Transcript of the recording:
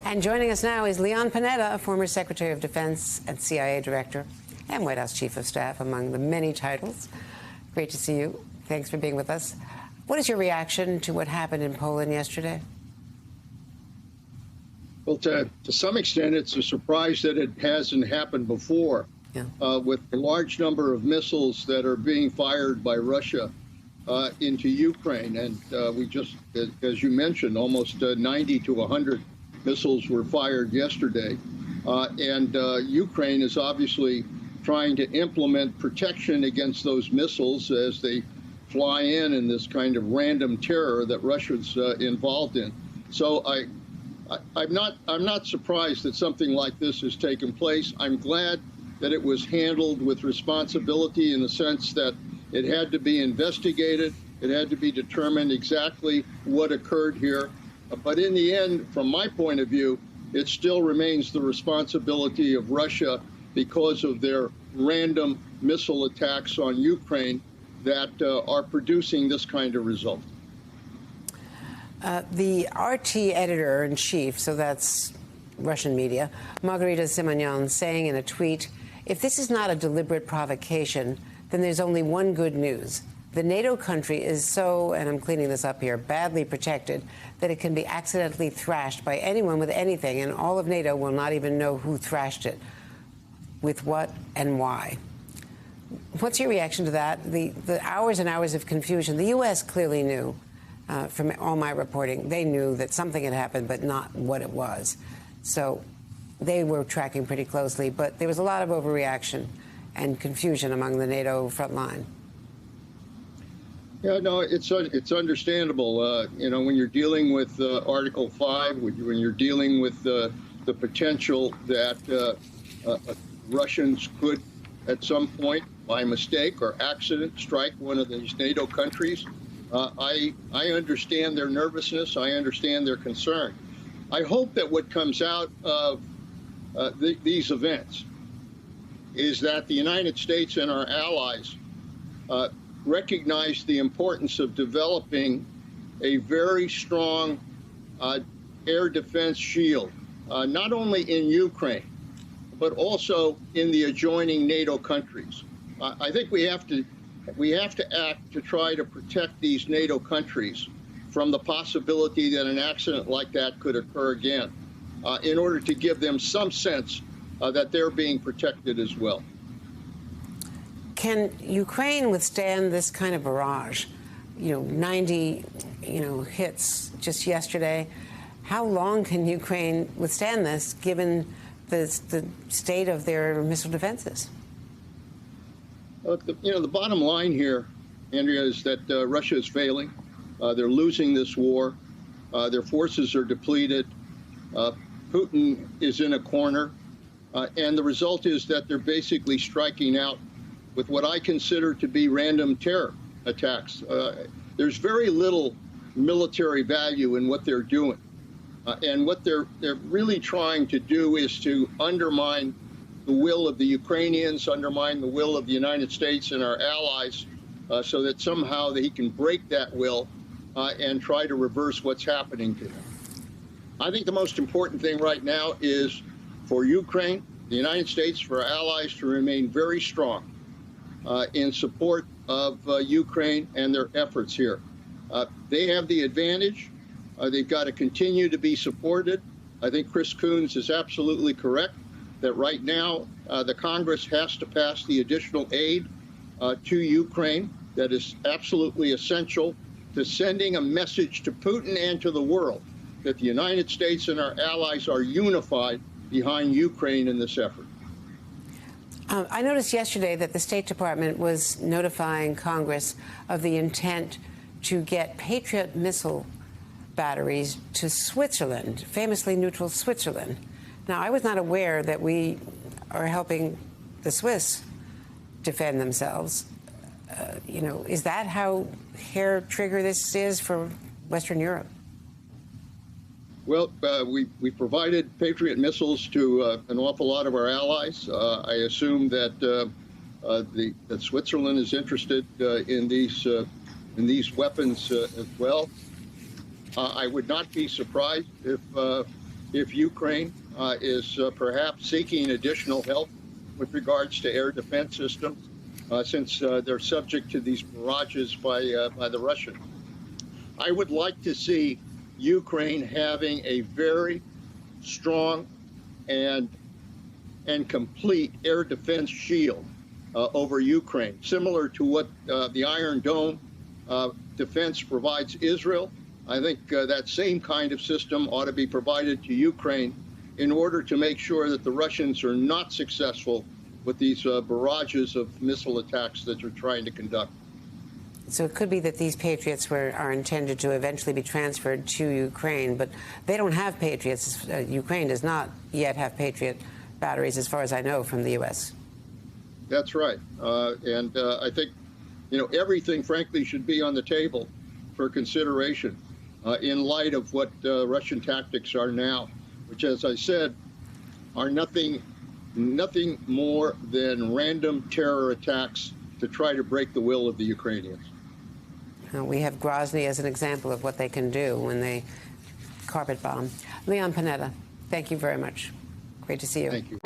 And joining us now is Leon Panetta, a former Secretary of Defense and CIA Director and White House Chief of Staff, among the many titles. Great to see you. Thanks for being with us. What is your reaction to what happened in Poland yesterday? Well, to some extent, it's a surprise that it hasn't happened before, with a large number of missiles that are being fired by Russia into Ukraine. And we just, as you mentioned, almost 90 to 100 missiles were fired yesterday. Ukraine is obviously trying to implement protection against those missiles as they fly in this kind of random terror that Russia's involved in. So I'm not surprised that something like this has taken place. I'm glad that it was handled with responsibility in the sense that it had to be investigated. It had to be determined exactly what occurred here. But in the end, from my point of view, it still remains the responsibility of Russia because of their random missile attacks on Ukraine that are producing this kind of result. The RT editor-in-chief, so that's Russian media, Margarita Simonyan, saying in a tweet, if this is not a deliberate provocation, then there's only one good news. The NATO country is so, and I'm cleaning this up here, badly protected that it can be accidentally thrashed by anyone with anything, and all of NATO will not even know who thrashed it, with what and why. What's your reaction to that? The hours and hours of confusion. The U.S. clearly knew, from all my reporting, they knew that something had happened, but not what it was. So they were tracking pretty closely, but there was a lot of overreaction and confusion among the NATO front line. Yeah, no, it's understandable. When you're dealing with Article 5, when you're dealing with the potential that Russians could, at some point, by mistake or accident, strike one of these NATO countries, I understand their nervousness. I understand their concern. I hope that what comes out of these events is that the United States and our allies recognize the importance of developing a very strong air defense shield, not only in Ukraine, but also in the adjoining NATO countries. I think we have to act to try to protect these NATO countries from the possibility that an accident like that could occur again, in order to give them some sense that they're being protected as well. Can Ukraine withstand this kind of barrage? 90, hits just yesterday. How long can Ukraine withstand this, given the state of their missile defenses? The bottom line here, Andrea, is that Russia is failing. They're losing this war. Their forces are depleted. Putin is in a corner. And the result is that they're basically striking out with what I consider to be random terror attacks. There's very little military value in what they're doing. And what they're really trying to do is to undermine the will of the Ukrainians, undermine the will of the United States and our allies, so that somehow he can break that will and try to reverse what's happening to them. I think the most important thing right now is for Ukraine, the United States, for our allies to remain very strong in support of Ukraine and their efforts here. They have the advantage. They've got to continue to be supported. I think Chris Coons is absolutely correct that right now the Congress has to pass the additional aid to Ukraine that is absolutely essential to sending a message to Putin and to the world that the United States and our allies are unified behind Ukraine in this effort. I noticed yesterday that the State Department was notifying Congress of the intent to get Patriot missile batteries to Switzerland, famously neutral Switzerland. Now, I was not aware that we are helping the Swiss defend themselves. Is that how hair trigger this is for Western Europe? Well, we provided Patriot missiles to an awful lot of our allies. I assume that that Switzerland is interested in these weapons as well. I would not be surprised if if Ukraine is perhaps seeking additional help with regards to air defense systems, since they're subject to these barrages by the Russians. I would like to see Ukraine having a very strong and complete air defense shield over Ukraine, similar to what the Iron Dome defense provides Israel. I think that same kind of system ought to be provided to Ukraine in order to make sure that the Russians are not successful with these barrages of missile attacks that they're trying to conduct. So it could be that these Patriots are intended to eventually be transferred to Ukraine, but they don't have Patriots. Ukraine does not yet have Patriot batteries, as far as I know, from the U.S. That's right. And I think, everything, frankly, should be on the table for consideration in light of what Russian tactics are now, which, as I said, are nothing more than random terror attacks to try to break the will of the Ukrainians. We have Grozny as an example of what they can do when they carpet bomb. Leon Panetta, thank you very much. Great to see you. Thank you.